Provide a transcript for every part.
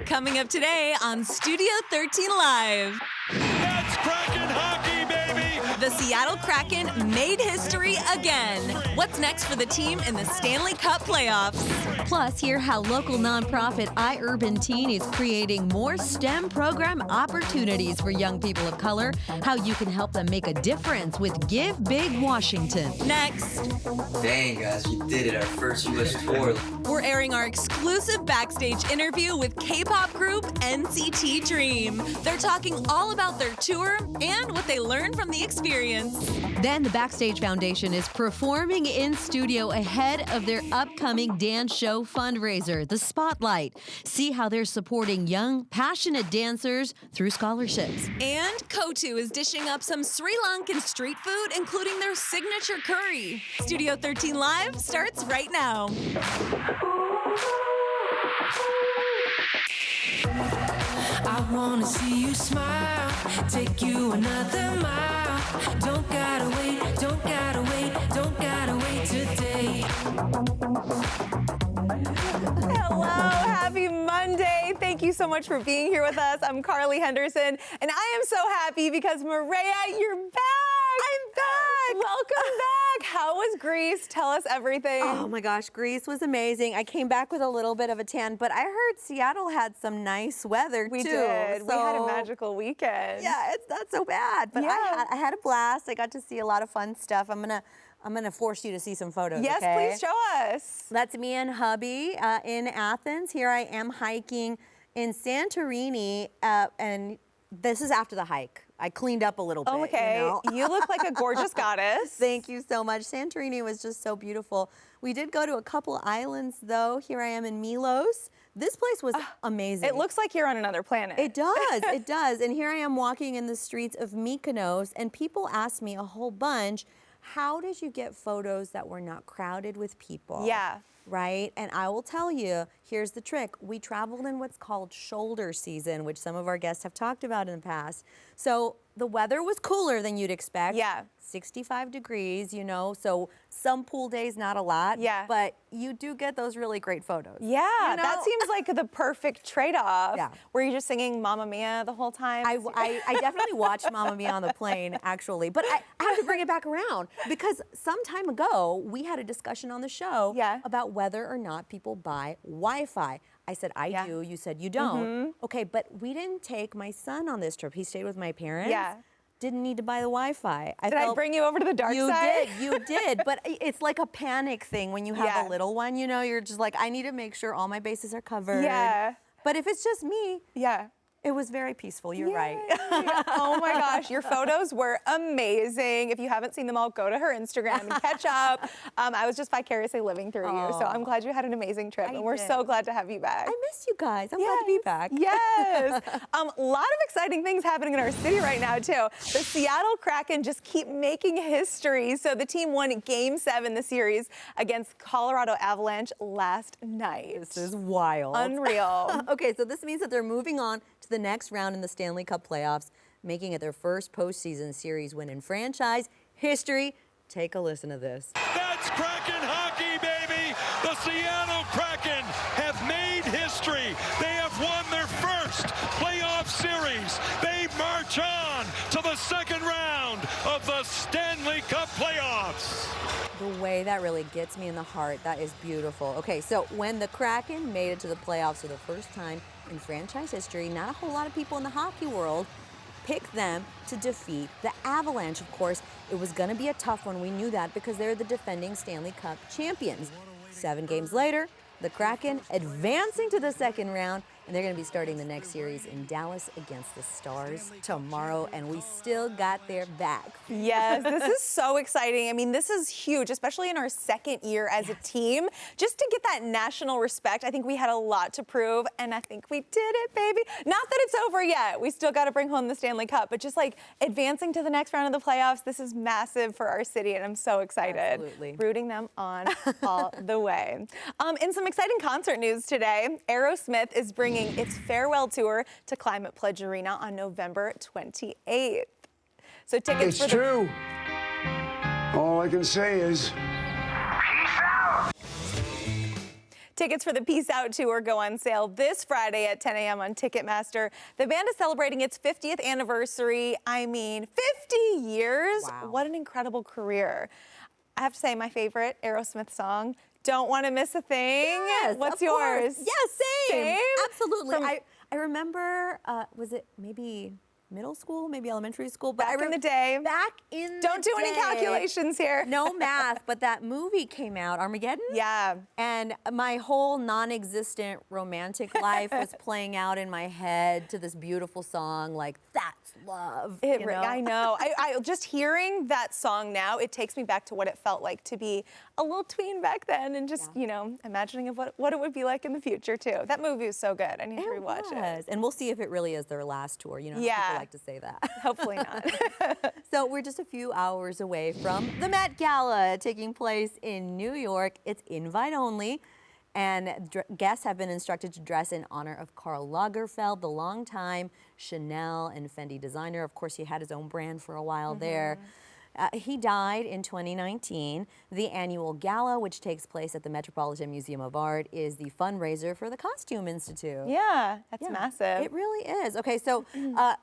Coming up today on Studio 13 Live. That's Kraken hockey, baby! The Seattle Kraken made history again. What's next for the team in the Stanley Cup playoffs? Plus, hear how local nonprofit iUrban Teen is creating more STEM program opportunities for young people of color, how you can help them make a difference with Give Big Washington. Next. Dang, guys, we did it, our first U.S. tour. We're airing our exclusive backstage interview with K-pop group NCT Dream. They're talking all about their tour and what they learned from the experience. Then the Backstage Foundation is performing in studio ahead of their upcoming dance show fundraiser, The Spotlight. See how they're supporting young, passionate dancers through scholarships. And Kotu is dishing up some Sri Lankan street food, including their signature curry. Studio 13 Live starts right now. I wanna see you smile, take you another mile. Don't gotta wait, don't gotta wait, don't gotta wait today. Hello, happy Monday. Thank you so much for being here with us. I'm Carly Henderson, and I am so happy because Mireya, you're back. I'm back. Welcome back. How was Greece? Tell us everything. Oh my gosh, Greece was amazing. I came back with a little bit of a tan, but I heard Seattle had some nice weather too. We did. We had a magical weekend. Yeah, it's not so bad, but Yeah. I had a blast. I got to see a lot of fun stuff. I'm gonna force you to see some photos. Yes, okay? please show us. That's me and hubby in Athens. Here I am hiking in Santorini, and this is after the hike. I cleaned up a little bit. Oh, okay. You know? You look like a gorgeous goddess. Thank you so much. Santorini was just so beautiful. We did go to a couple islands, though. Here I am in Milos. This place was amazing. It looks like you're on another planet. It does, it does. And here I am walking in the streets of Mykonos, and people ask me a whole bunch, how did you get photos that were not crowded with people? Yeah. Right? And I will tell you, here's the trick. We traveled in what's called shoulder season, which some of our guests have talked about in the past. So the weather was cooler than you'd expect. Yeah. 65 degrees, you know, so some pool days, not a lot. Yeah. But you do get those really great photos. Yeah, you know? that seems like the perfect trade-off. Yeah. Were you just singing Mamma Mia the whole time? I definitely watched Mamma Mia on the plane, actually. But I have to bring it back around because some time ago, we had a discussion on the show about whether or not people buy Wi-Fi. I said, I do. You said, you don't. Okay, but we didn't take my son on this trip. He stayed with my parents. Yeah. Didn't need to buy the Wi-Fi. Did I bring you over to the dark side? You did. But it's like a panic thing when you have a little one, you know, you're just like, I need to make sure all my bases are covered. Yeah. But if it's just me, Yeah. it was very peaceful. You're right. Oh my gosh, your photos were amazing. If you haven't seen them all, go to her Instagram and catch up. I was just vicariously living through you, so I'm glad you had an amazing trip, and we're so glad to have you back. I miss you guys. I'm glad to be back. Yes. A lot of exciting things happening in our city right now, too. The Seattle Kraken just keep making history. So the team won Game 7, the series, against Colorado Avalanche last night. This is wild. Unreal. Okay, so this means that they're moving on to the next round in the Stanley Cup playoffs, making it their first postseason series win in franchise history. Take a listen to this. That's Kraken hockey, baby! The Seattle Kraken have made history. They have won their first playoff series. They march on to the second round of the Stanley Cup playoffs. The way that really gets me in the heart, that is beautiful. Okay, so when the Kraken made it to the playoffs for the first time in franchise history, not a whole lot of people in the hockey world picked them to defeat the Avalanche. Of course, it was going to be a tough one. We knew that because they're the defending Stanley Cup champions. 7 games later, the Kraken advancing to the second round, and they're going to be starting the next series in Dallas against the Stars tomorrow, and we still got their back. Yes, this is so exciting. I mean, this is huge, especially in our second year as a team. Just to get that national respect, I think we had a lot to prove, and I think we did it, baby. Not that it's over yet. We still got to bring home the Stanley Cup, but just like advancing to the next round of the playoffs, this is massive for our city, and I'm so excited. Absolutely. Rooting them on all the way. In some exciting concert news today, Aerosmith is bringing its farewell tour to Climate Pledge Arena on November 28th. So tickets It's true. All I can say is, Tickets for the Peace Out tour go on sale this Friday at 10 a.m. on Ticketmaster. The band is celebrating its 50th anniversary. I mean, 50 years. Wow. What an incredible career. I have to say, my favorite Aerosmith song, Don't Want to Miss a Thing. Yes, What's of yours? course. Yeah, same. Absolutely. From- I remember, was it maybe middle school, maybe elementary school? But Back in the day. Back in Don't the do any day. calculations here. No math, but that movie came out, Armageddon? Yeah. And my whole non-existent romantic life was playing out in my head to this beautiful song, like, that's love. you know? I know. I just hearing that song now, it takes me back to what it felt like to be a little tween back then, and just, you know, imagining of what it would be like in the future too. That movie was so good. I need to rewatch it. And we'll see if it really is their last tour. You know, Yeah. people like to say that. Hopefully not. So we're just a few hours away from the Met Gala taking place in New York. It's invite only. And guests have been instructed to dress in honor of Karl Lagerfeld, the longtime Chanel and Fendi designer. Of course, he had his own brand for a while there. He died in 2019. The annual gala, which takes place at the Metropolitan Museum of Art, is the fundraiser for the Costume Institute. Yeah, that's massive. It really is. Okay, so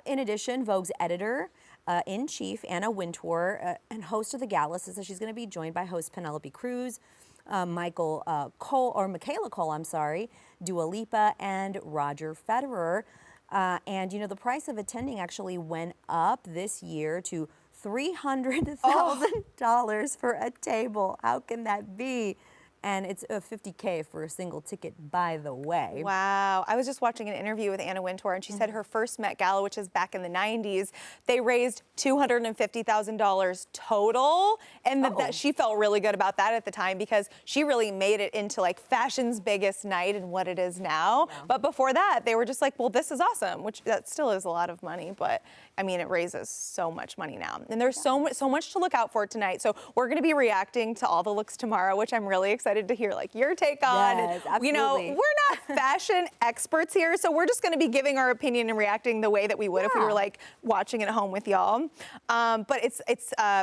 in addition, Vogue's editor-in-chief, Anna Wintour, and host of the gala, says that she's going to be joined by host Penelope Cruz, Michaela Cole, I'm sorry, Dua Lipa, and Roger Federer. And, you know, the price of attending actually went up this year to $300,000 for a table. How can that be? And it's $50K for a single ticket, by the way. Wow. I was just watching an interview with Anna Wintour, and she said her first Met Gala, which is back in the 90s, they raised $250,000 total. And that she felt really good about that at the time, because she really made it into like fashion's biggest night and what it is now. Yeah. But before that, they were just like, well, this is awesome, which that still is a lot of money. But I mean, it raises so much money now. And there's so much to look out for tonight. So we're going to be reacting to all the looks tomorrow, which I'm really excited to hear like your take on. Yes, absolutely. You know, we're not fashion experts here, so we're just going to be giving our opinion and reacting the way that we would if we were like watching at home with y'all. But it's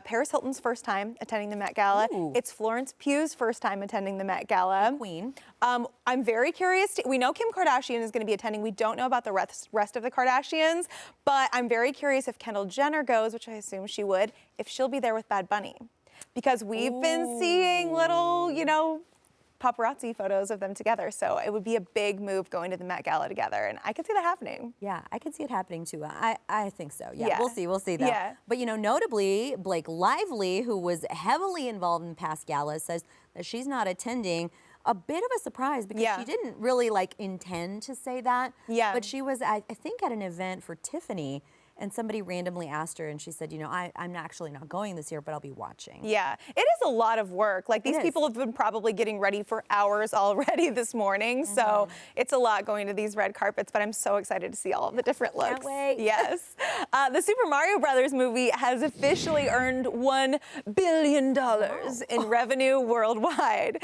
Paris Hilton's first time attending the Met Gala. Ooh. It's Florence Pugh's first time attending the Met Gala. Queen. I'm very curious. We know Kim Kardashian is going to be attending. We don't know about the rest of the Kardashians, but I'm very curious if Kendall Jenner goes, which I assume she would, if she'll be there with Bad Bunny. Because we've been seeing little, you know, paparazzi photos of them together. So it would be a big move going to the Met Gala together. And I could see that happening. Yeah, I could see it happening too. I think so. Yeah, Yeah. we'll see that. Yeah. But you know, notably, Blake Lively, who was heavily involved in past galas, says that she's not attending. A bit of a surprise, because she didn't really like intend to say that. Yeah. But she was, I think, at an event for Tiffany, and somebody randomly asked her, and she said, you know, I'm actually not going this year, but I'll be watching. Yeah, it is a lot of work. Like, these people have been probably getting ready for hours already this morning. So it's a lot going to these red carpets, but I'm so excited to see all of the different looks. Can't wait. Yes. The Super Mario Brothers movie has officially earned $1 billion in revenue worldwide.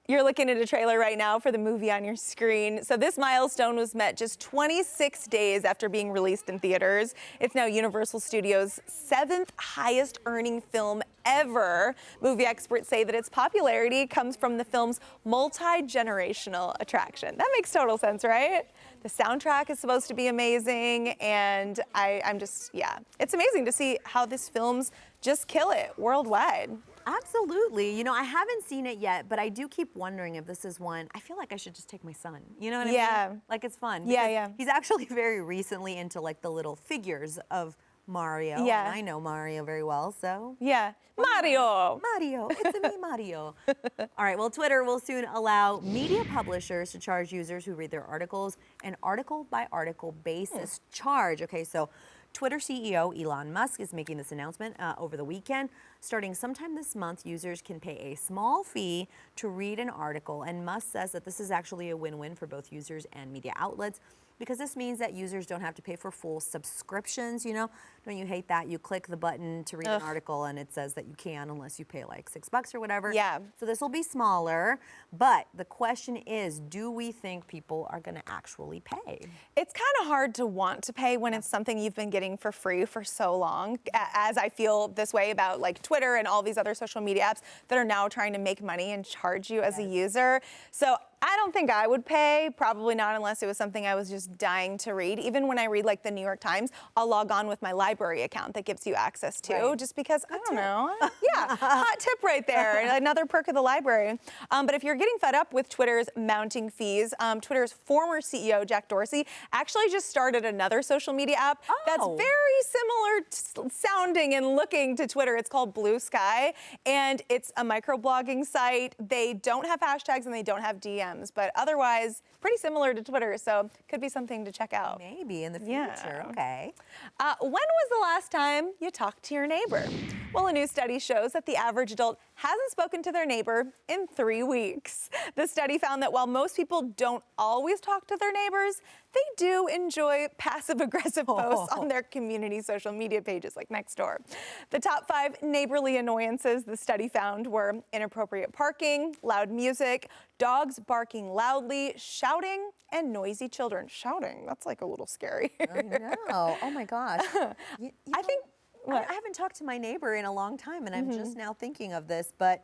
You're looking at a trailer right now for the movie on your screen. So this milestone was met just 26 days after being released in theaters. It's now Universal Studios' 7th highest earning film ever. Movie experts say that its popularity comes from the film's multi-generational attraction. That makes total sense, right? The soundtrack is supposed to be amazing, and I'm just, it's amazing to see how this film's just kill it worldwide. Absolutely. You know, I haven't seen it yet, but I do keep wondering if this is one. I feel like I should just take my son. You know what I mean? Like, it's fun. Yeah. He's actually very recently into like the little figures of Mario. Yeah. And I know Mario very well, so. Yeah. Mario. Mario. It's a me, Mario. All right. Well, Twitter will soon allow media publishers to charge users who read their articles an article-by-article basis charge. Okay, so Twitter CEO Elon Musk is making this announcement over the weekend. Starting sometime this month, users can pay a small fee to read an article, and Musk says that this is actually a win-win for both users and media outlets, because this means that users don't have to pay for full subscriptions. You know, don't you hate that? You click the button to read an article and it says that you can unless you pay like $6 or whatever. Yeah. So this will be smaller, but the question is, do we think people are going to actually pay? It's kind of hard to want to pay when it's something you've been getting for free for so long, as I feel this way about like Twitter and all these other social media apps that are now trying to make money and charge you as a user. So I don't think I would pay, probably not unless it was something I was just dying to read. Even when I read like the New York Times, I'll log on with my library account that gives you access to, just because, I don't know. Yeah, hot tip right there, another perk of the library. But if you're getting fed up with Twitter's mounting fees, Twitter's former CEO, Jack Dorsey, actually just started another social media app that's very similar sounding and looking to Twitter. It's called Blue Sky, and it's a microblogging site. They don't have hashtags and they don't have DMs. But otherwise, pretty similar to Twitter, so could be something to check out. Maybe in the future, okay. When was the last time you talked to your neighbor? Well, a new study shows that the average adult hasn't spoken to their neighbor in 3 weeks. The study found that while most people don't always talk to their neighbors, they do enjoy passive-aggressive posts on their community social media pages like Nextdoor. The top 5 neighborly annoyances the study found were inappropriate parking, loud music, dogs barking loudly, shouting, and noisy children. Shouting, that's like a little scary. I know. Oh my gosh. I think I haven't talked to my neighbor in a long time, and I'm just now thinking of this, but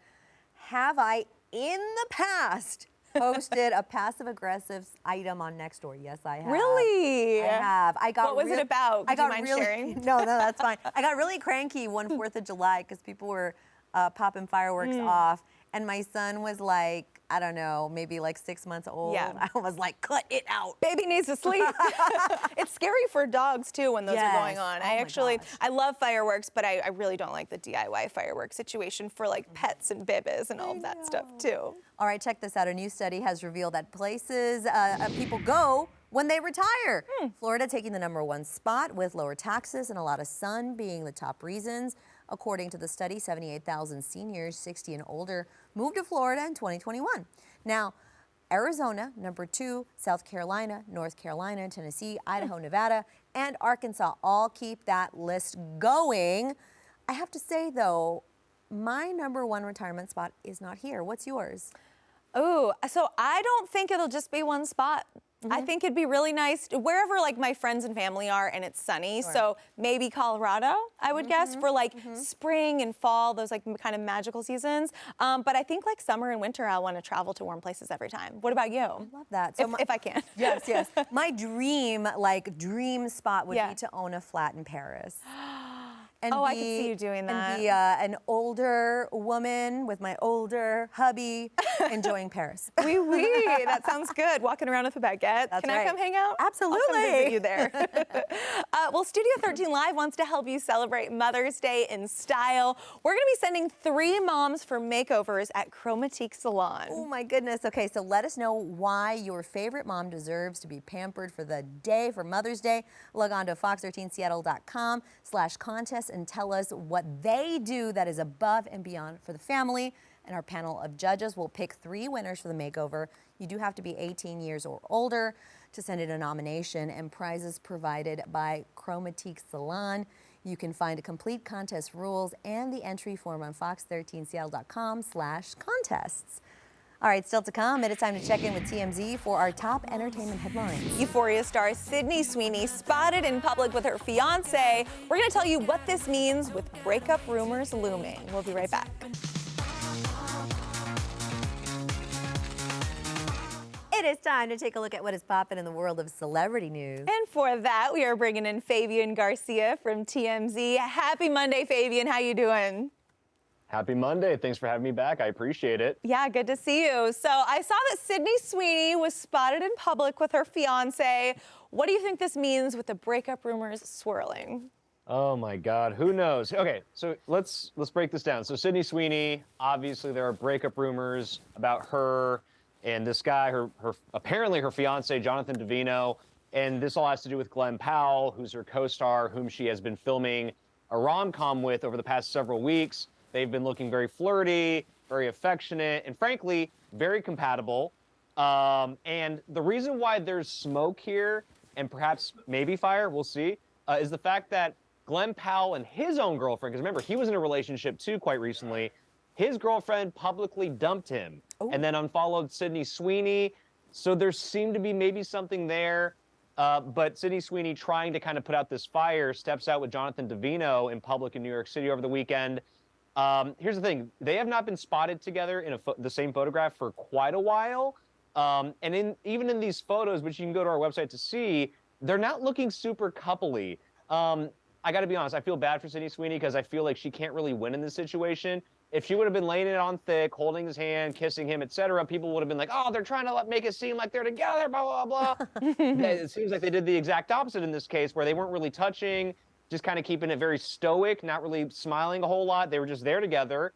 have I in the past posted a passive-aggressive item on Nextdoor? Yes, I have. Really? I have. What was it about? Would you mind sharing? No, that's fine. I got really cranky one 4th of July because people were popping fireworks off, and my son was like, I don't know, maybe like 6 months old. Yeah. I was like, cut it out. Baby needs to sleep. It's scary for dogs too when those are going on. I love fireworks, but I really don't like the DIY fireworks situation for like pets and bibis and all of that stuff too. All right, check this out. A new study has revealed that places people go when they retire. Florida taking the #1 spot with lower taxes and a lot of sun being the top reasons. According to the study, 78,000 seniors 60 and older moved to Florida in 2021. Now, Arizona, #2, South Carolina, North Carolina, Tennessee, Idaho, Nevada, and Arkansas all keep that list going. I have to say, though, my #1 retirement spot is not here. What's yours? Oh, so I don't think it'll just be one spot. I think it'd be really nice wherever like my friends and family are and it's sunny. So maybe Colorado, I would guess, for like spring and fall, those like kind of magical seasons. But I think like summer and winter, I'll want to travel to warm places every time. What about you? I love that. So if I can. Yes. My dream spot would be to own a flat in Paris. And I could see you doing that. And be an older woman with my older hubby enjoying Paris. Oui, that sounds good. Walking around with a baguette. That's Can right. I come hang out? Absolutely. I'll come visit you there. Well, Studio 13 Live wants to help you celebrate Mother's Day in style. We're going to be sending 3 moms for makeovers at Chromatique Salon. Oh my goodness. Okay, so let us know why your favorite mom deserves to be pampered for the day, for Mother's Day. Log on to fox13seattle.com/contest and tell us what they do that is above and beyond for the family. And our panel of judges will pick 3 winners for the makeover. You do have to be 18 years or older to send in a nomination, and prizes provided by Chromatique Salon. You can find a complete contest rules and the entry form on fox13seattle.com/contests. All right, still to come, it's time to check in with TMZ for our top entertainment headlines. Euphoria star Sydney Sweeney spotted in public with her fiance. We're going to tell you what this means with breakup rumors looming. We'll be right back. It is time to take a look at what is popping in the world of celebrity news. And for that, we are bringing in Fabian Garcia from TMZ. Happy Monday, Fabian. How you doing? Happy Monday. Thanks for having me back. I appreciate it. Yeah, good to see you. So I saw that Sydney Sweeney was spotted in public with her fiance. What do you think this means with the breakup rumors swirling? Oh my God, who knows? Okay, so let's break this down. So Sydney Sweeney, obviously there are breakup rumors about her and this guy, apparently her fiance, Jonathan Davino, and this all has to do with Glenn Powell, who's her co-star, whom she has been filming a rom-com with over the past several weeks. They've been looking very flirty, very affectionate, and frankly, very compatible. And the reason why there's smoke here, and perhaps maybe fire, we'll see, is the fact that Glenn Powell and his own girlfriend, because remember, he was in a relationship too quite recently, his girlfriend publicly dumped him and then unfollowed Sydney Sweeney. So there seemed to be maybe something there. But Sydney Sweeney, trying to kind of put out this fire, steps out with Jonathan Davino in public in New York City over the weekend. Here's the thing. They have not been spotted together in the same photograph for quite a while. And even in these photos, which you can go to our website to see, they're not looking super coupley. I got to be honest, I feel bad for Sydney Sweeney because I feel like she can't really win in this situation. If she would have been laying it on thick, holding his hand, kissing him, etc., people would have been like, oh, they're trying to make it seem like they're together, blah, blah, blah. It seems like they did the exact opposite in this case, where they weren't really touching, just kind of keeping it very stoic, not really smiling a whole lot. They were just there together.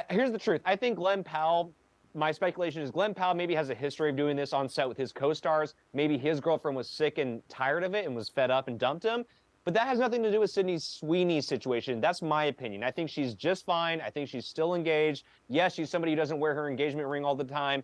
Here's the truth. I think Glenn Powell, my speculation is Glenn Powell maybe has a history of doing this on set with his co-stars. Maybe his girlfriend was sick and tired of it and was fed up and dumped him. But that has nothing to do with Sydney Sweeney's situation. That's my opinion. I think she's just fine. I think she's still engaged. Yes, she's somebody who doesn't wear her engagement ring all the time.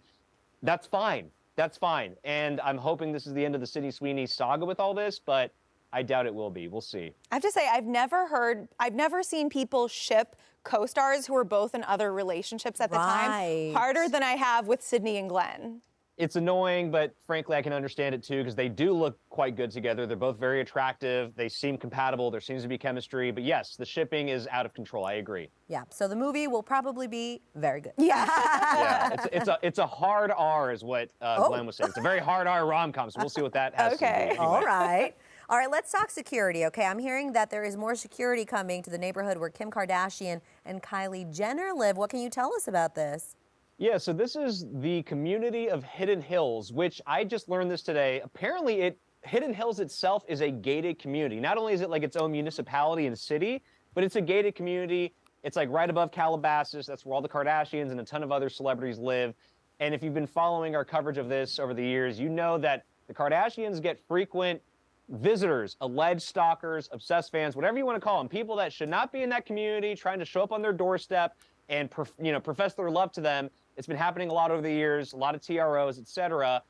That's fine. That's fine. And I'm hoping this is the end of the Sydney Sweeney saga with all this, but I doubt it will be. We'll see. I have to say, I've never seen people ship co-stars who were both in other relationships at the time harder than I have with Sydney and Glenn. It's annoying, but frankly, I can understand it too, because they do look quite good together. They're both very attractive. They seem compatible. There seems to be chemistry. But yes, the shipping is out of control. I agree. Yeah, so the movie will probably be very good. Yeah. Yeah, it's a hard R is what Glenn was saying. It's a very hard R rom-com, so we'll see what that has to do. Anyway. All right. All right, let's talk security, okay? I'm hearing that there is more security coming to the neighborhood where Kim Kardashian and Kylie Jenner live. What can you tell us about this? Yeah, so this is the community of Hidden Hills, which I just learned this today. Apparently, Hidden Hills itself is a gated community. Not only is it like its own municipality and city, but it's a gated community. It's like right above Calabasas. That's where all the Kardashians and a ton of other celebrities live. And if you've been following our coverage of this over the years, you know that the Kardashians get frequent visitors, alleged stalkers, obsessed fans, whatever you want to call them, people that should not be in that community, trying to show up on their doorstep and profess their love to them. It's been happening a lot over the years, a lot of TROs, etc.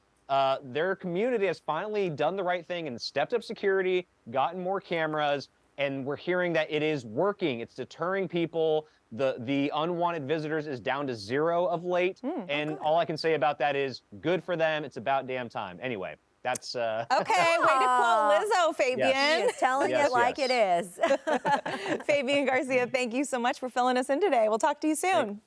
Their community has finally done the right thing and stepped up security, gotten more cameras, and we're hearing that it is working. It's deterring people. The unwanted visitors is down to 0 of late. And all I can say about that is good for them. It's about damn time. Anyway, that's... Okay, way to quote Lizzo, Fabian. Yes. She is telling it like it is. Fabian Garcia, thank you so much for filling us in today. We'll talk to you soon.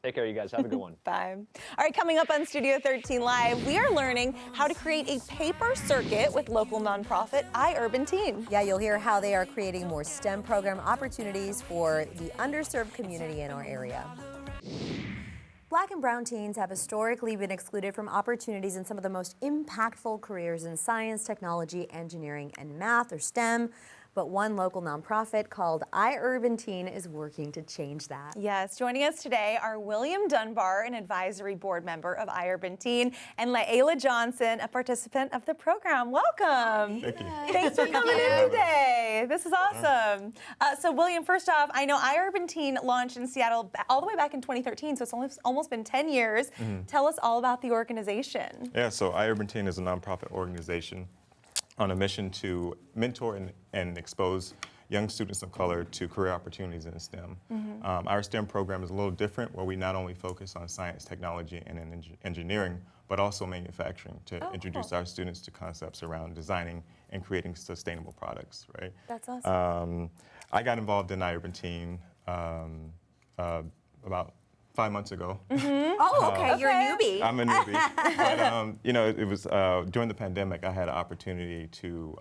Take care, you guys. Have a good one. Bye. All right, coming up on Studio 13 Live, we are learning how to create a paper circuit with local nonprofit iUrban Teen. Yeah, you'll hear how they are creating more STEM program opportunities for the underserved community in our area. Black and brown teens have historically been excluded from opportunities in some of the most impactful careers in science, technology, engineering, and math, or STEM. But one local nonprofit called iUrban Teen is working to change that. Yes, joining us today are William Dunbar, an advisory board member of iUrban Teen, and Layla Johnson, a participant of the program. Welcome. Thank you. Thanks for coming in today. This is awesome. So William, first off, I know iUrban Teen launched in Seattle all the way back in 2013, so it's almost been 10 years. Tell us all about the organization. Yeah, so iUrban Teen is a nonprofit organization on a mission to mentor and expose young students of color to career opportunities in STEM. Our STEM program is a little different, where we not only focus on science, technology, and engineering, but also manufacturing to introduce our students to concepts around designing and creating sustainable products, right? That's awesome. I got involved in iUrban Teen about 5 months ago. Oh, okay. You're a newbie. I'm a newbie. But, you know, it was during the pandemic, I had an opportunity to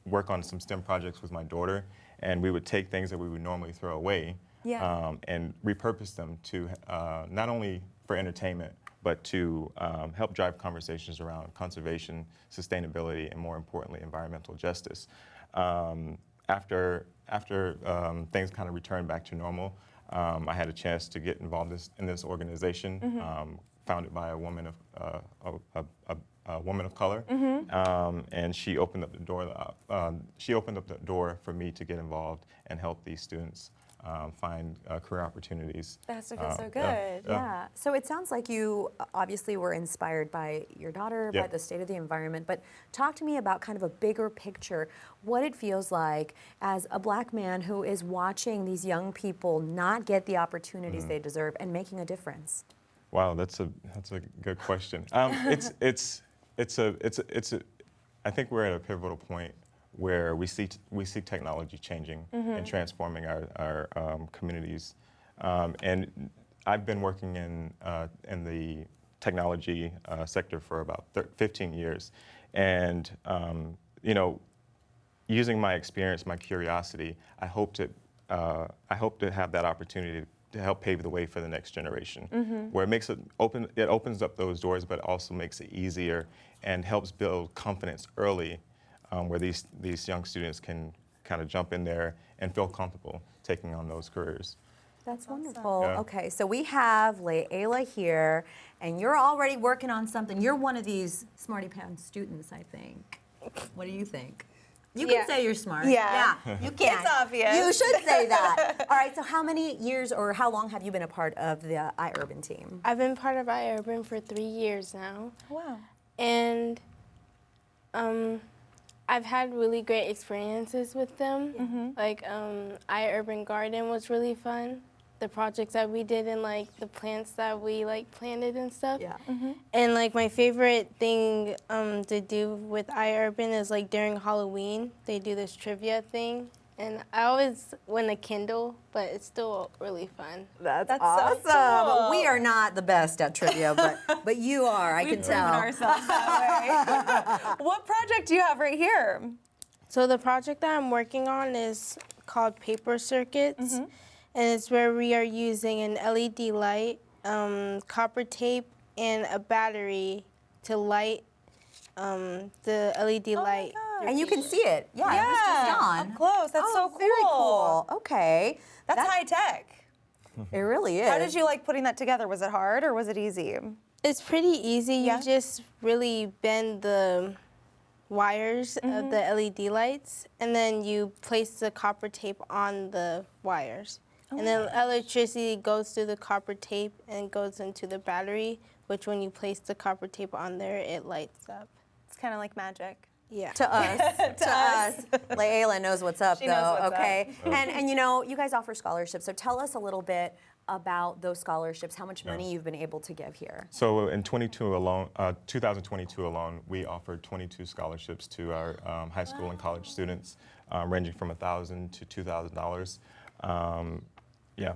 work on some STEM projects with my daughter, and we would take things that we would normally throw away and repurpose them to not only for entertainment, but to help drive conversations around conservation, sustainability, and more importantly, environmental justice. After things kind of returned back to normal, I had a chance to get involved in this organization, founded by a woman of color, and she opened up the door. She opened up the door for me to get involved and help these students find career opportunities. That's so good. Yeah. So it sounds like you obviously were inspired by your daughter, by the state of the environment, but talk to me about kind of a bigger picture, what it feels like as a Black man who is watching these young people not get the opportunities they deserve and making a difference. Wow, that's a good question. I think we're at a pivotal point where we see technology changing and transforming our communities. And I've been working in the technology sector for about 15 years. And, you know, using my experience, my curiosity, I hope to have that opportunity to help pave the way for the next generation, where it opens up those doors, but also makes it easier and helps build confidence early, where these young students can kind of jump in there and feel comfortable taking on those careers. That's wonderful. Yeah. Okay, so we have Layla here, and you're already working on something. You're one of these smarty pants students, I think. What do you think? You can say you're smart. Yeah. You can. It's obvious. You should say that. All right, so how many years or how long have you been a part of the iUrban team? I've been part of iUrban for 3 years now. Wow. And I've had really great experiences with them. Like iUrban Garden was really fun. The projects that we did and like the plants that we like planted and stuff. Yeah. And like my favorite thing to do with iUrban is like during Halloween, they do this trivia thing. And I always win a Kindle, but it's still really fun. That's awesome. So cool. We are not the best at trivia, but you are, I can tell. We've proven ourselves that way. What project do you have right here? So the project that I'm working on is called Paper Circuits. And it's where we are using an LED light, copper tape, and a battery to light the LED light. And you can see it. Yeah, it was just on. Up close. That's so cool. Very cool. Okay. That's high tech. It really is. How did you like putting that together? Was it hard or was it easy? It's pretty easy. Yeah? You just really bend the wires of the LED lights, and then you place the copper tape on the wires. And then electricity goes through the copper tape and goes into the battery, which when you place the copper tape on there, it lights up. It's kind of like magic. Yeah. To us. to us. Layla knows what's up, She though, knows what's okay? And you know, you guys offer scholarships, so tell us a little bit about those scholarships, how much money you've been able to give here. So in 2022 alone, we offered 22 scholarships to our high school and college students, ranging from $1,000 to $2,000. Yeah.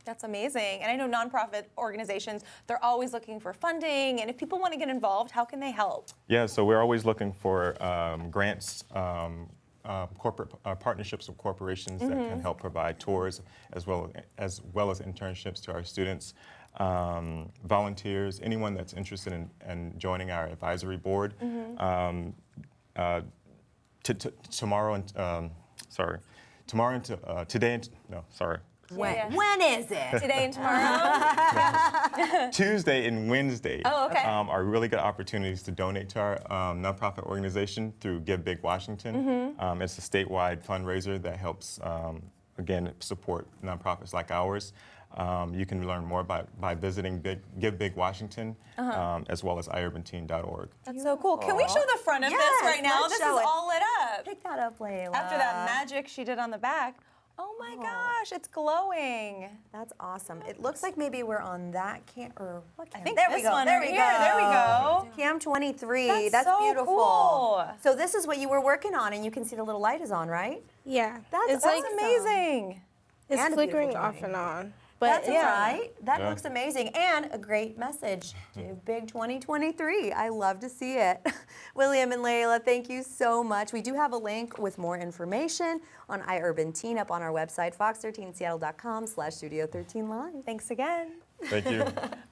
That's amazing. And I know nonprofit organizations, they're always looking for funding. And if people want to get involved, how can they help? Yeah, so we're always looking for grants, corporate partnerships with corporations that can help provide tours as well as internships to our students, volunteers, anyone that's interested in joining our advisory board. When is it? Today and tomorrow? Tuesday and Wednesday okay. are really good opportunities to donate to our nonprofit organization through Give Big Washington. It's a statewide fundraiser that helps, again, support nonprofits like ours. You can learn more by visiting Give Big Washington, as well as iUrbanTeen.org. That's so cool. Can we show the front of this right now? let's This is show it. all lit up. Pick that up, Layla. After that magic she did on the back. Oh my gosh, it's glowing. That's awesome. It looks like maybe we're on that cam, or what cam? I think there this we go. one There right we here. go. There we go. Cam 23. That's so beautiful. cool. So this is what you were working on, and you can see the little light is on, right? Yeah. That's like Amazing. it's And a flickering beautiful off drawing. and on. But That's it's right. That Yeah. looks amazing, and a great message. Give Big 2023. I love to see it. William and Layla, thank you so much. We do have a link with more information on iUrban Teen up on our website, fox13seattle.com/Studio13Live. Thanks again. Thank you.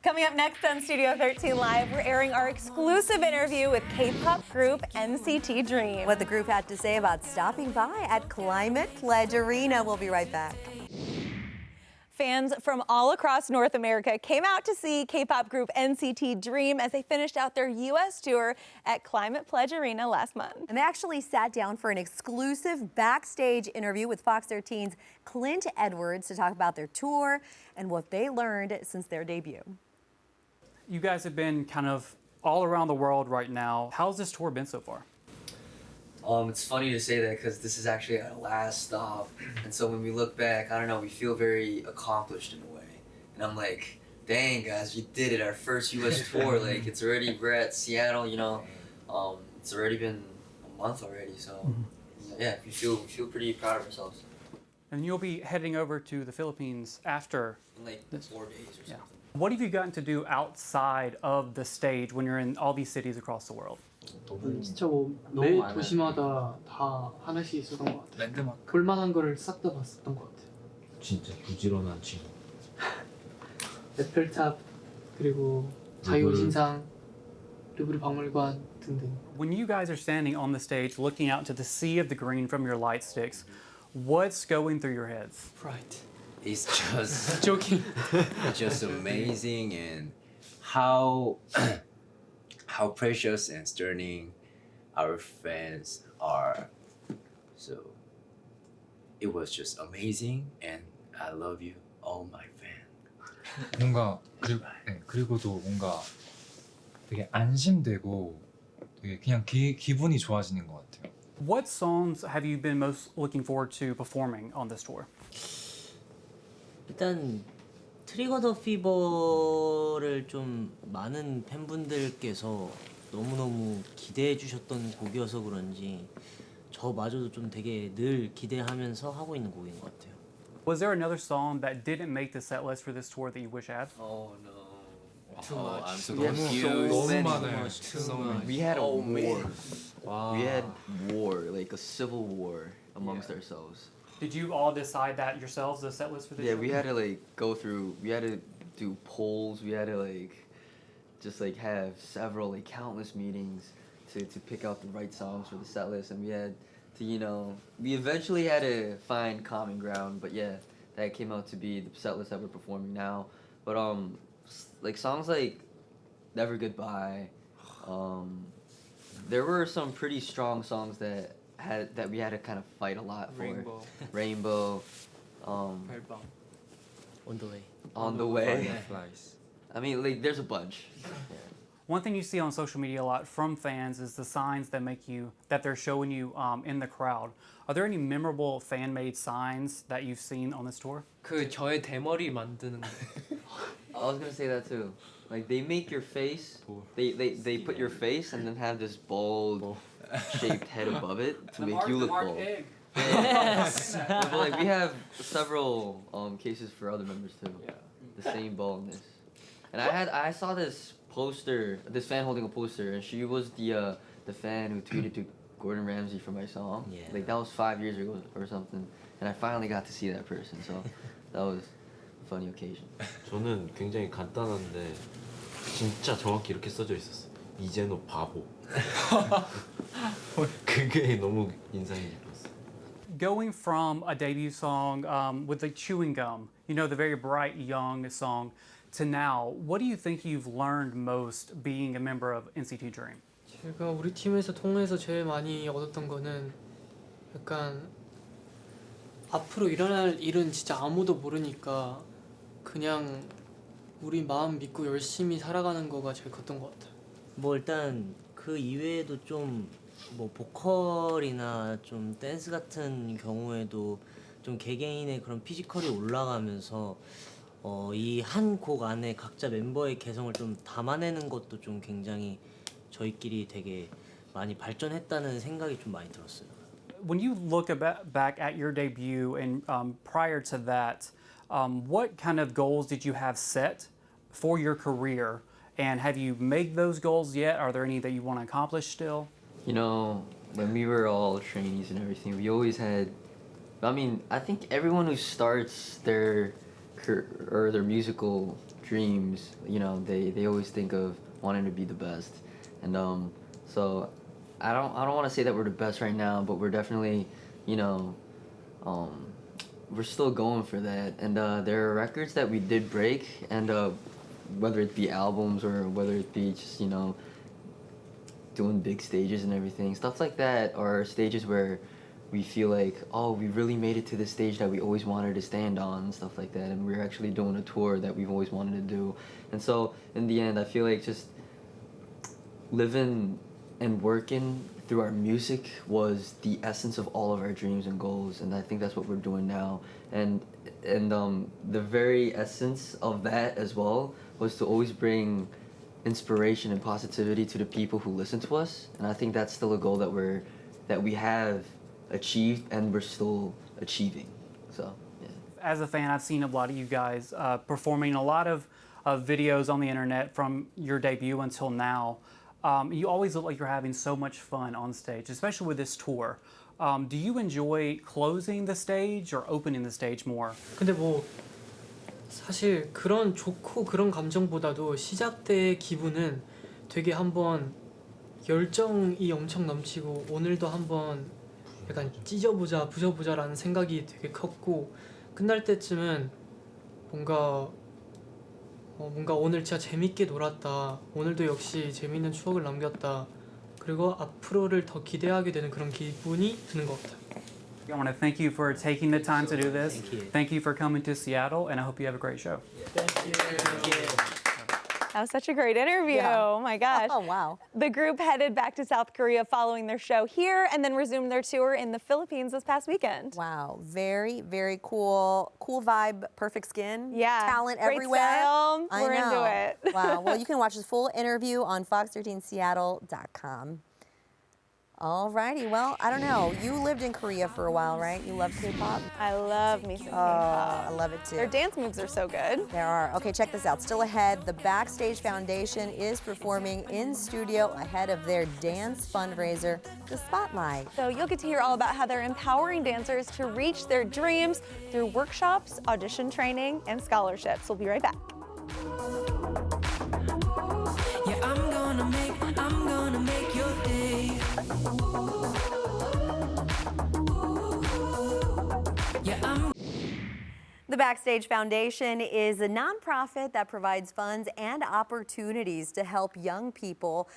Coming up next on Studio 13 Live, we're airing our exclusive interview with K-pop group NCT Dream. What the group had to say about stopping by at Climate Pledge Arena. We'll be right back. Fans from all across North America came out to see K-pop group NCT Dream as they finished out their U.S. tour at Climate Pledge Arena last month. And they actually sat down for an exclusive backstage interview with Fox 13's Clint Edwards to talk about their tour and what they learned since their debut. You guys have been kind of all around the world right now. How's this tour been so far? It's funny to say that because this is actually our last stop, and so when we look back, I don't know, we feel very accomplished in a way. And I'm like, dang guys, we did it, our first U.S. tour. Like we're at Seattle, you know. It's already been a month already, so yeah, we feel pretty proud of ourselves. And you'll be heading over to the Philippines after. In like 4 days or something. What have you gotten to do outside of the stage when you're in all these cities across the world? 진짜 매 도시마다 다 하나씩 있었던 것 같아요. 랜드마크. 볼만한 거를 싹 다 봤었던 것 같아요. 진짜 부지런한 친구. 에펠탑 그리고 자유신상, 루브르 박물관 등등. When you guys are standing on the stage looking out to the sea of the green from your light sticks, what's going through your heads? Pride. It's just joking. just amazing and how how precious and sterling our fans are. So it was just amazing and I love you all my fans. 뭔가 그리고도 뭔가 되게 안심되고 되게 그냥 기분이 좋아지는 것 같아요. What songs have you been most looking forward to performing on this tour? 일단 트리거 더 피버를 좀 많은 팬분들께서 너무너무 기대해 주셨던 곡이어서 그런지 저마저도 좀 되게 늘 기대하면서 하고 있는 곡인 것 같아요. Was there another song that didn't make the set list for this tour that you wish had? Oh no. Too much. I'm so We had so many. So many. We had a war. Wow. We had war, like a civil war amongst ourselves. Did you all decide that yourselves, the set list for this Yeah, year? we had to like go through. We had to do polls. We had to just have several countless meetings to pick out the right songs for the set list, and we had to we eventually had to find common ground. But yeah, that came out to be the set list that we're performing now. But songs like Never Goodbye. There were some pretty strong songs that we had to kind of fight a lot for. Rainbow. On the way. On the way. Fireflies. I mean, there's a bunch. One thing you see on social media a lot from fans is the signs that they're showing you in the crowd. Are there any memorable fan-made signs that you've seen on this tour? 그 저의 대머리 만드는 거. I was gonna say that too. Like they make your face, they put your face and then have this bald shaped head above it to make you look bald. But like we have several cases for other members too. The same baldness. And I saw this poster, this fan holding a poster, and she was the fan who tweeted to Gordon Ramsay for my song. Yeah. Like that was 5 years ago or something. And I finally got to see that person, so that was a funny occasion. 저는 굉장히 간단한데 진짜 정확히 이렇게 써져 있었어. 이제 너 바보. 그게 너무 인상이 깊었어. Going from a debut song with the chewing gum, the very bright young song, to now, what do you think you've learned most being a member of NCT Dream? 제가 우리 팀에서 통해서 제일 많이 얻었던 거는 약간 앞으로 일어날 일은 진짜 아무도 모르니까 그냥 우리 마음 믿고 열심히 살아가는 거가 제일 컸던 것 같아요. 뭐 일단 그 이외에도 좀 뭐 보컬이나 좀 댄스 같은 경우에도 좀 개개인의 그런 피지컬이 올라가면서 이 한 곡 안에 각자 멤버의 개성을 좀 담아내는 것도 좀 굉장히 저희끼리 되게 많이 발전했다는 생각이 좀 많이 들었어요. When you look back at your debut and prior to that, what kind of goals did you have set for your career? And have you made those goals yet? Are there any that you want to accomplish still? When we were all trainees and everything, we always had, I think everyone who starts their musical dreams, they always think of wanting to be the best. And so I don't want to say that we're the best right now, but we're definitely, we're still going for that. And there are records that we did break, and whether it be albums or whether it be just, doing big stages and everything, stuff like that, or stages where we feel like, oh, we really made it to the stage that we always wanted to stand on and stuff like that, and we're actually doing a tour that we've always wanted to do. And so in the end, I feel like just living and working through our music was the essence of all of our dreams and goals, and I think that's what we're doing now. And the very essence of that as well was to always bring inspiration and positivity to the people who listen to us, and I think that's still a goal that we have achieved and we're still achieving. So yeah. As a fan, I've seen a lot of you guys performing a lot of videos on the internet from your debut until now. You always look like you're having so much fun on stage, especially with this tour. Do you enjoy closing the stage or opening the stage more? 근데 뭐 사실 그런 좋고 그런 감정보다도 시작 때의 기분은 되게 한번 열정이 엄청 넘치고 오늘도 한번 약간 찢어보자 부셔보자라는 생각이 되게 컸고 끝날 때쯤은 뭔가 오늘 진짜 재밌게 놀았다. 오늘도 역시 재밌는 추억을 남겼다. 그리고 앞으로를 더 기대하게 되는 그런 기분이 드는 것 같아요. I want to thank you for taking the time to do this. Thank you. Thank you for coming to Seattle, and I hope you have a great show. That was such a great interview. Yeah. Oh my gosh. Oh, wow. The group headed back to South Korea following their show here and then resumed their tour in the Philippines this past weekend. Wow, very, very cool. Cool vibe, perfect skin. Yeah. Talent Great everywhere. style. I We're know. into it. Wow. Well, you can watch this full interview on fox13seattle.com. All righty. Well, I don't know. You lived in Korea for a while, right? You love K-pop? I love me some Oh, K-pop. I love it too. Their dance moves are so good. There are. Okay, check this out. Still ahead, the Backstage Foundation is performing in studio ahead of their dance fundraiser, The Spotlight. So you'll get to hear all about how they're empowering dancers to reach their dreams through workshops, audition training, and scholarships. We'll be right back. Yeah, I'm gonna make your day. Yeah, I'm The Backstage Foundation is a nonprofit that provides funds and opportunities to help young people,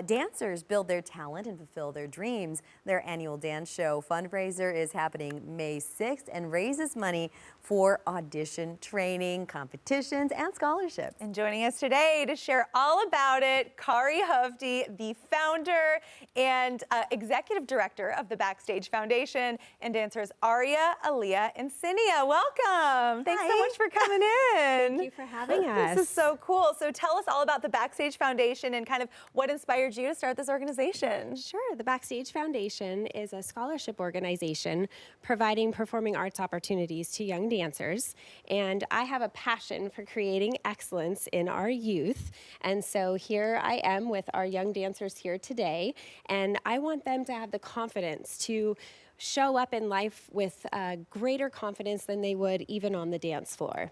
dancers, build their talent and fulfill their dreams. Their annual dance show fundraiser is happening May 6th and raises money for audition training, competitions, and scholarships. And joining us today to share all about it, Kari Hovde, the founder and executive director of the Backstage Foundation, and dancers Aria, Aaliyah, and Cinia. Welcome. Thanks so much for coming in. Thank you for having us. This is so cool. So tell us all about the Backstage Foundation and kind of what inspired you to start this organization. Sure. The Backstage Foundation is a scholarship organization providing performing arts opportunities to young dancers. And I have a passion for creating excellence in our youth. And so here I am with our young dancers here today. And I want them to have the confidence to show up in life with greater confidence than they would even on the dance floor.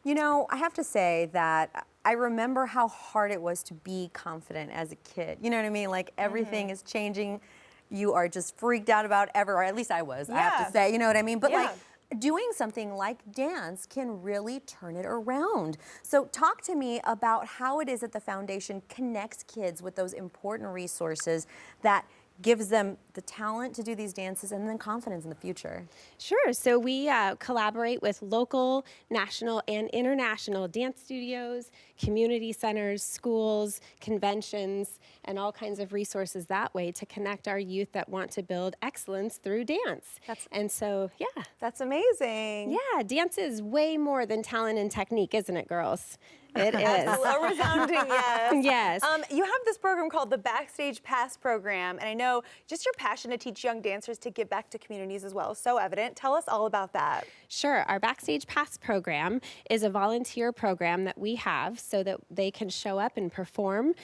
You know, I have to say that I remember how hard it was to be confident as a kid. You know what I mean? Like everything is changing. You are just freaked out about or at least I was, I have to say, you know what I mean? But like doing something like dance can really turn it around. So talk to me about how it is that the foundation connects kids with those important resources that gives them the talent to do these dances and then confidence in the future. Sure. So we collaborate with local, national, and international dance studios, community centers, schools, conventions, and all kinds of resources that way to connect our youth that want to build excellence through dance. That's amazing. Yeah, dance is way more than talent and technique, isn't it, girls? It is. A resounding yes. Yes. You have this program called the Backstage Pass program, and I know just your passion to teach young dancers to give back to communities as well is so evident. Tell us all about that. Sure. Our Backstage Pass program is a volunteer program that we have so that they can show up and perform.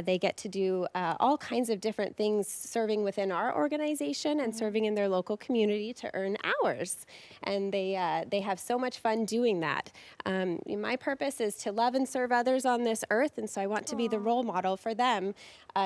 They get to do all kinds of different things serving within our organization and serving in their local community to earn hours. And they have so much fun doing that. My purpose is to love and serve others on this earth, and so I want to be the role model for them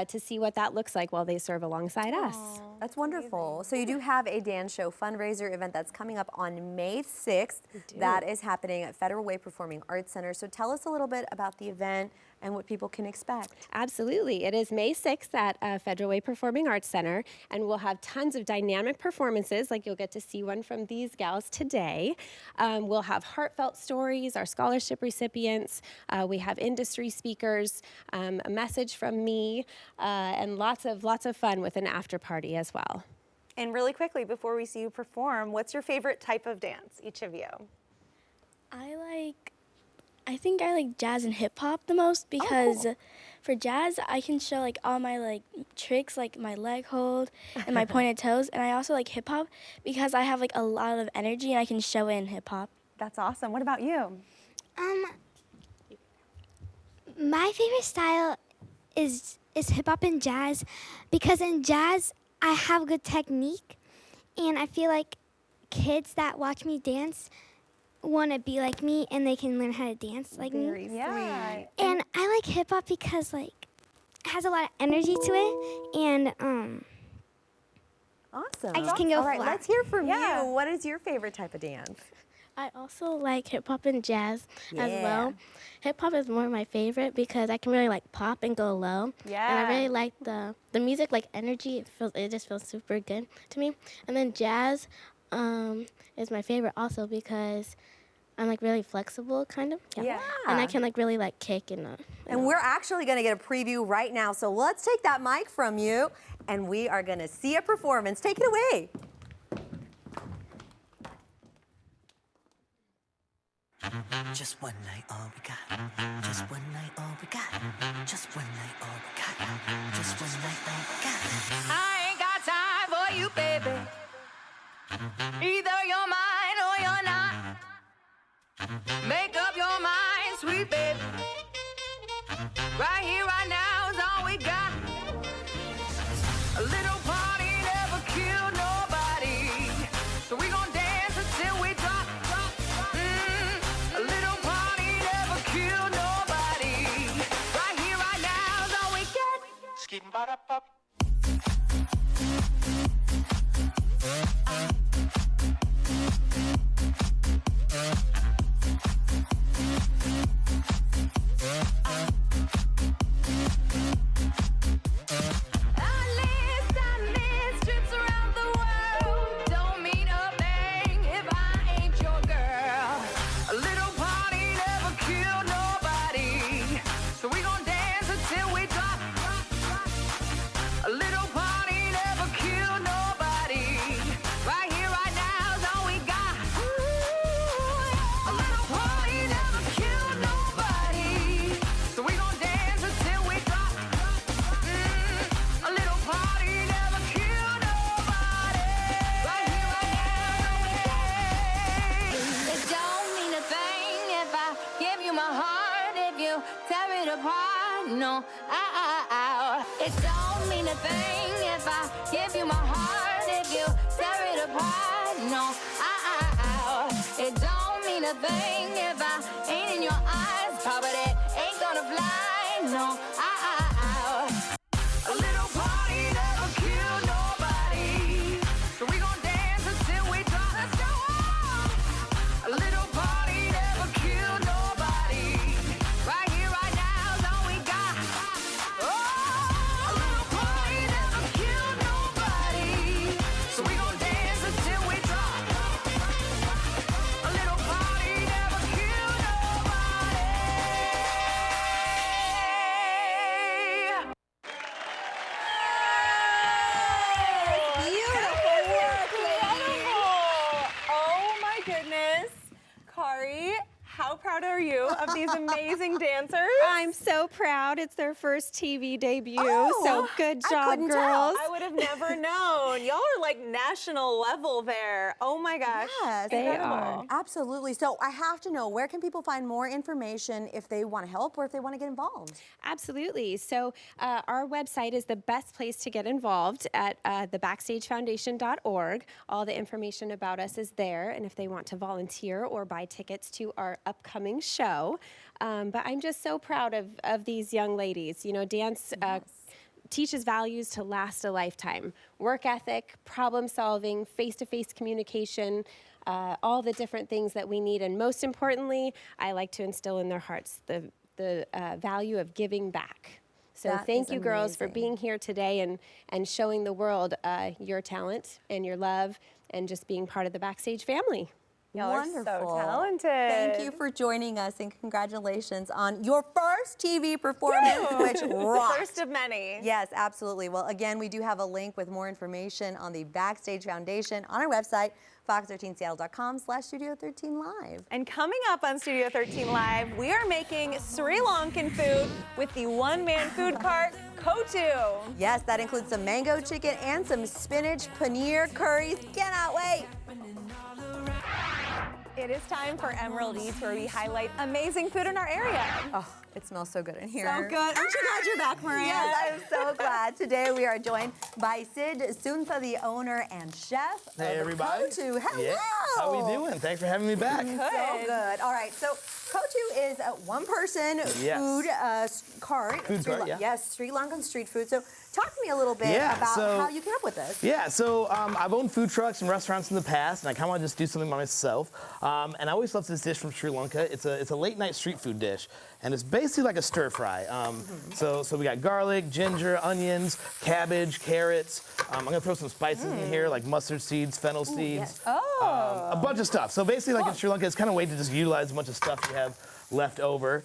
to see what that looks like while they serve alongside us. That's wonderful. So you do have a dance show fundraiser event that's coming up on May 6th. That is happening at Federal Way Performing Arts Center. So tell us a little bit about the event and what people can expect. Absolutely. It is May 6th at Federal Way Performing Arts Center, and we'll have tons of dynamic performances, like you'll get to see one from these gals today. We'll have heartfelt stories, our scholarship recipients. We have industry speakers, a message from me, and lots of fun with an after party as well. And really quickly, before we see you perform, what's your favorite type of dance, each of you? I think I like jazz and hip hop the most because for jazz I can show like all my like tricks, like my leg hold and my pointed toes, and I also like hip hop because I have like a lot of energy and I can show it in hip hop. That's awesome. What about you? My favorite style is hip hop and jazz because in jazz I have good technique and I feel like kids that watch me dance want to be like me and they can learn how to dance like me. Very sweet. And I like hip hop because like it has a lot of energy to it and Awesome. I just can go All right, flat. let's hear from Yeah. you. What is your favorite type of dance? I also like hip hop and jazz as Yeah. well. Hip hop is more my favorite because I can really like pop and go low. Yeah. And I really like the music, like energy. It just feels super good to me. And then jazz is my favorite also because I'm like really flexible, kind of. Yeah. And I can like really like kick And we're actually going to get a preview right now. So let's take that mic from you and we are going to see a performance. Take it away. Just one night, all we got. Just one night, all we got. Just one night, all we got. Just one night, all we got. I ain't got time for you, baby. Either you're mine or you're not. Make up your mind, sweet baby. Right here, right now is all we got. A little party never killed nobody. So we gon' dance until we drop. A little party never killed nobody. Right here, right now is all we got. Skipping ba-da-pop. Trips around the world don't mean a thing if I ain't your girl. A little party never killed nobody, so we gon' dance until we drop. A little party never killed nobody. Right here, right now is all we got. A little party never killed nobody, so we gon' dance until we drop. A little party never killed nobody. Right here, right now. It don't mean a thing if I give you my heart, if you tear it apart. No, it don't mean a thing if I give you my heart, if you tear it apart. No, it don't mean a thing if I ain't in your eyes, but it ain't gonna fly. No, a little party never killed nobody, so we gon' dance until we drop. Let's go. A little party never killed nobody. Right here, right now is all we got. Oh, a little party never killed nobody, so we gon' dance until we drop. A little party never killed nobody. Beautiful work, ladies. Oh my goodness. Kari, how proud are you of these amazing dancers? I'm so proud. It's their first TV debut. Oh, so good I job, couldn't girls. tell. I would have never known. Y'all are like national level there. Oh my gosh. Yes, They incredible. are. Absolutely. So I have to know, where can people find more information if they want to help or if they want to get involved? Absolutely. So our website is the best place to get involved at thebackstagefoundation.org. All the information about us is there, and if they want to volunteer or buy tickets to our upcoming show. But I'm just so proud of these young ladies. You know, dance teaches values to last a lifetime. Work ethic, problem solving, face-to-face communication, all the different things that we need. And most importantly, I like to instill in their hearts the value of giving back. So That thank is you, girls, for amazing. being here today and showing the world your talent and your love and just being part of the Backstage family. Y'all are so Wonderful. talented. Thank you for joining us and congratulations on your first TV performance, which rocked. First of many. Yes, absolutely. Well, again, we do have a link with more information on the Backstage Foundation on our website, fox13seattle.com/Studio13Live. And coming up on Studio 13 Live, we are making Sri Lankan food with the one-man food cart, Kotu. Yes, that includes some mango chicken and some spinach paneer curries. Cannot wait. It is time for Emerald Eats, where we highlight amazing food in our area. Oh, it smells so good in here. So good. Aren't you glad you're back, Mireya? Yes, I am so glad. Today we are joined by Sid Sunta, the owner and chef Hey, of everybody. Kotu. Hello. Yeah. How we doing? Thanks for having me back. So good. All right, so Kotu is a one-person Yes. food cart. Food cart, yeah. Yes, Sri Lankan street food. So talk to me a little bit Yeah, about so- how you came up with this. Yeah, so I've owned food trucks and restaurants in the past, and I kind of want to just do something by myself. And I always loved this dish from Sri Lanka. It's a late night street food dish, and it's basically like a stir fry. So we got garlic, ginger, onions, cabbage, carrots. I'm gonna throw some spices in here like mustard seeds, fennel seeds, a bunch of stuff. So basically, like in Sri Lanka, it's kind of a way to just utilize a bunch of stuff you have left over.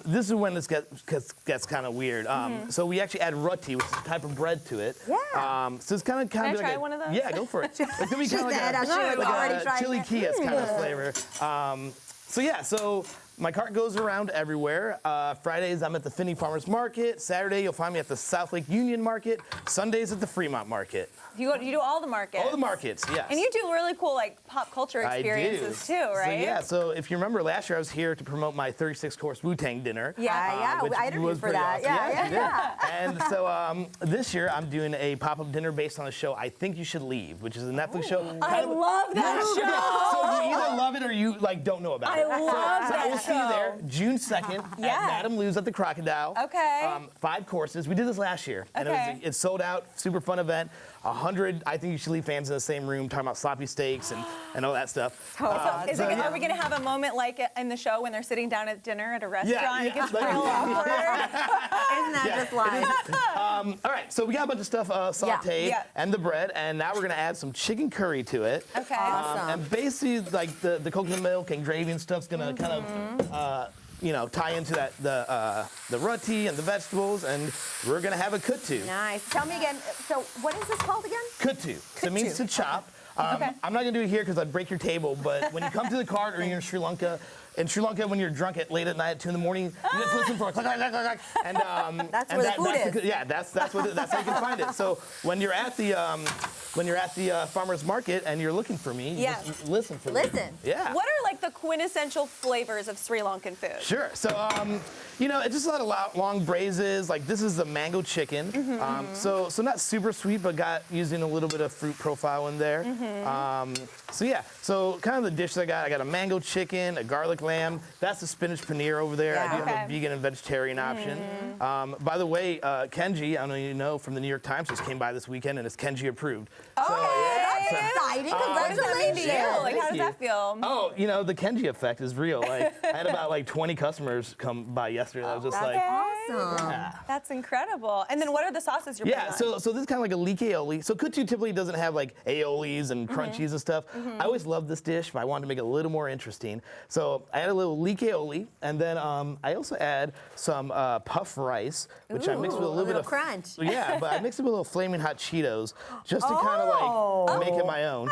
This is when this gets kind of weird. So we actually add roti, which is a type of bread to it. Yeah. So it's kind of Can I like try one of those? Yeah, go for it. It's gonna be She kind of said, like she was already a trying chili it. Kias kind of flavor. So my cart goes around everywhere. Fridays, I'm at the Finney Farmers Market. Saturday, you'll find me at the South Lake Union Market. Sundays at the Fremont Market. You do all the markets. All the markets, yes. And you do really cool like pop culture experiences too, right? So if you remember last year, I was here to promote my 36-course Wu-Tang dinner. Yeah, which I interviewed was for pretty that. awesome. Yeah. And so this year, I'm doing a pop-up dinner based on the show I Think You Should Leave, which is a Netflix show. I love that show. So you either love it or you don't know about it. I love so that I will see you show. there June 2nd at Madame Lou's at the Crocodile. Okay. 5 courses. We did this last year, and it sold out. Super fun event. 100 I Think You Should Leave fans in the same room talking about sloppy steaks and all that stuff. Are we going to have a moment like in the show when they're sitting down at dinner at a restaurant? It gets real awkward. Isn't that just live? All right, so we got a bunch of stuff sauteed and the bread, and now we're gonna add some chicken curry to it. Okay. Awesome. And basically, like the coconut milk and gravy and stuff's gonna kind of tie into that the roti and the vegetables, and we're gonna have a kuttu. Nice. Tell me again. So what is this called again? Kuttu. So it means to chop. I'm not gonna do it here because I'd break your table, but when you come to the cart or you're in Sri Lanka, when you're drunk late at night at 2 in the morning, you just listen for a clack, clack, clack, clack, and that's where the food is. That's how you can find it. So when you're at the farmers market and you're looking for me, you just listen for me. Yeah. What are like the quintessential flavors of Sri Lankan food? Sure. So it's just a lot of long braises. Like this is the mango chicken. So not super sweet, but using a little bit of fruit profile in there. So kind of the dishes I got a mango chicken, a garlic lamb. That's the spinach paneer over there. I do have a vegan and vegetarian option. By the way, Kenji, I know you know from the New York Times, just came by this weekend and it's Kenji approved. That's exciting. Congratulations. Like, how does that feel? Oh, the Kenji effect is real. Like I had about 20 customers come by yesterday. I was just like, awesome. Yeah. That's incredible. And then what are the sauces you're putting on? So this is kind of like a leek aioli. So kuttu typically doesn't have like aiolis and crunchies and stuff. I always loved this dish, but I wanted to make it a little more interesting. So I add a little leek aioli, and then I also add some puff rice, which I mix with a little bit of crunch. Yeah, but I mix it with a little flaming hot Cheetos just to kind of like make it my own.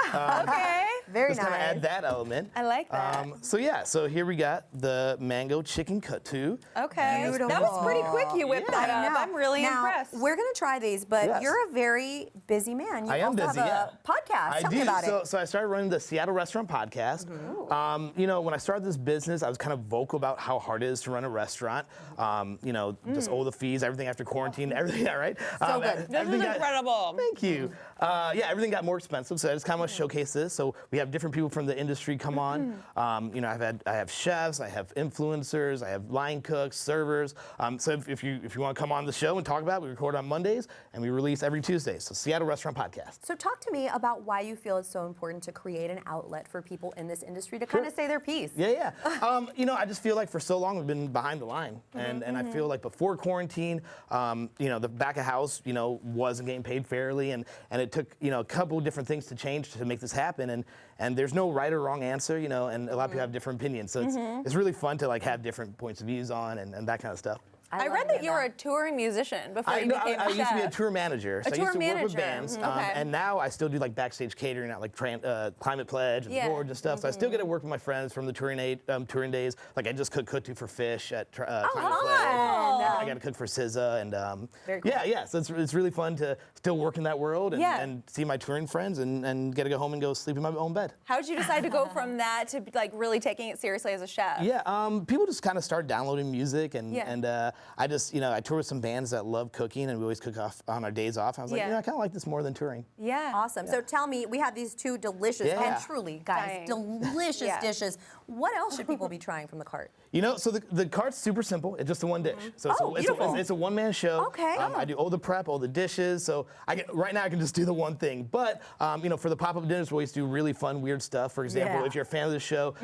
Very just nice. kind of add that element. I like that. So here we got the mango chicken kuttu. Okay. Beautiful. That was pretty quick. You whipped that I up. know. I'm really now, impressed. We're going to try these, but Yes. you're a very busy man. You I am also busy, have a podcast. Tell me about it. So I started running the Seattle Restaurant Podcast. When I started this business, I was kind of vocal about how hard it is to run a restaurant. Just all the fees, everything after quarantine, everything, right? So good. This is incredible. Thank you. Everything got more expensive, so I just kind of want to showcase this. So we have different people from the industry come on. I have chefs, I have influencers, I have line cooks, servers. So if you want to come on the show and talk about it, we record on Mondays and we release every Tuesday. So Seattle Restaurant Podcast. So talk to me about why you feel it's so important to create an outlet for people in this industry to kind of say their piece. Yeah. I just feel like for so long we've been behind the line, and I feel like before quarantine, the back of house, wasn't getting paid fairly, and it took a couple of different things to change to make this happen, and there's no right or wrong answer, and a lot of people have different opinions, so it's really fun to have different points of views on and that kind of stuff. I read that you were a touring musician before you became a chef. I used to be a tour manager. So I used to work with bands. Okay. And now I still do like backstage catering at like Climate Pledge and Boards and stuff. So I still get to work with my friends from the touring days. Like I just cooked Kutu for Fish at Climate Pledge. I got to cook for SZA and Very cool. yeah. So it's really fun to still work in that world and see my touring friends and get to go home and go sleep in my own bed. How did you decide to go from that to like really taking it seriously as a chef? Yeah, people just kind of started downloading music and I just, I tour with some bands that love cooking and we always cook off on our days off. I was like, I kind of like this more than touring. Yeah. Awesome. So tell me, we have these two delicious, and truly, guys, delicious dishes. What else should people be trying from the cart? So the cart's super simple. It's just a one dish. So it's a one-man show. Okay. I do all the prep, all the dishes. So right now I can just do the one thing. But for the pop-up dinners, we always do really fun, weird stuff. For example, if you're a fan of the show,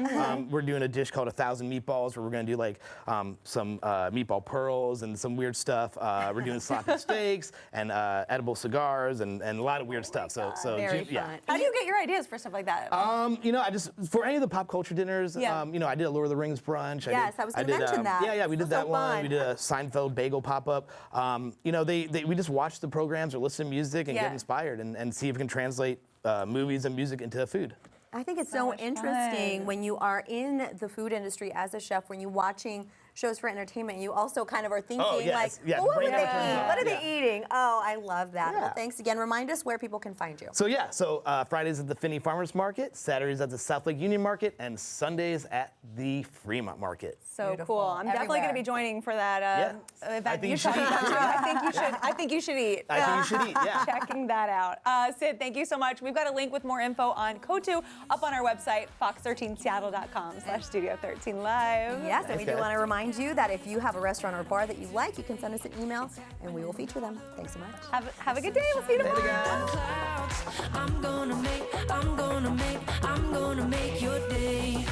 we're doing a dish called 1,000 Meatballs, where we're going to do like some meatball pearls and some weird stuff. We're doing sloppy steaks and edible cigars and a lot of weird stuff. So Very fun. How do you get your ideas for stuff like that? I just for any of the pop culture dinners, I did a Lord of the Rings brunch. I was going to mention that. Yeah, we did that one. Fun. We did a Seinfeld bagel pop-up. We just watch the programs or listen to music and get inspired and see if we can translate movies and music into food. I think it's so interesting when you are in the food industry as a chef, when you're watching shows for entertainment, you also kind of are thinking well, what would they eat? What are they eating? Oh, I love that. Well, thanks again. Remind us where people can find you. So Fridays at the Finney Farmers Market, Saturdays at the South Lake Union Market, and Sundays at the Fremont Market. So cool. I'm definitely going to be joining for that event. I think you should eat. I think you should eat. I think you should eat, yeah. Checking that out. Sid, thank you so much. We've got a link with more info on Kotu up on our website, fox13seattle.com/studio13live. Yes, and we do want to remind you that if you have a restaurant or a bar that you like, you can send us an email and we will feature them. Thanks so much. Have a good day. We'll see you tomorrow. I'm gonna make your day.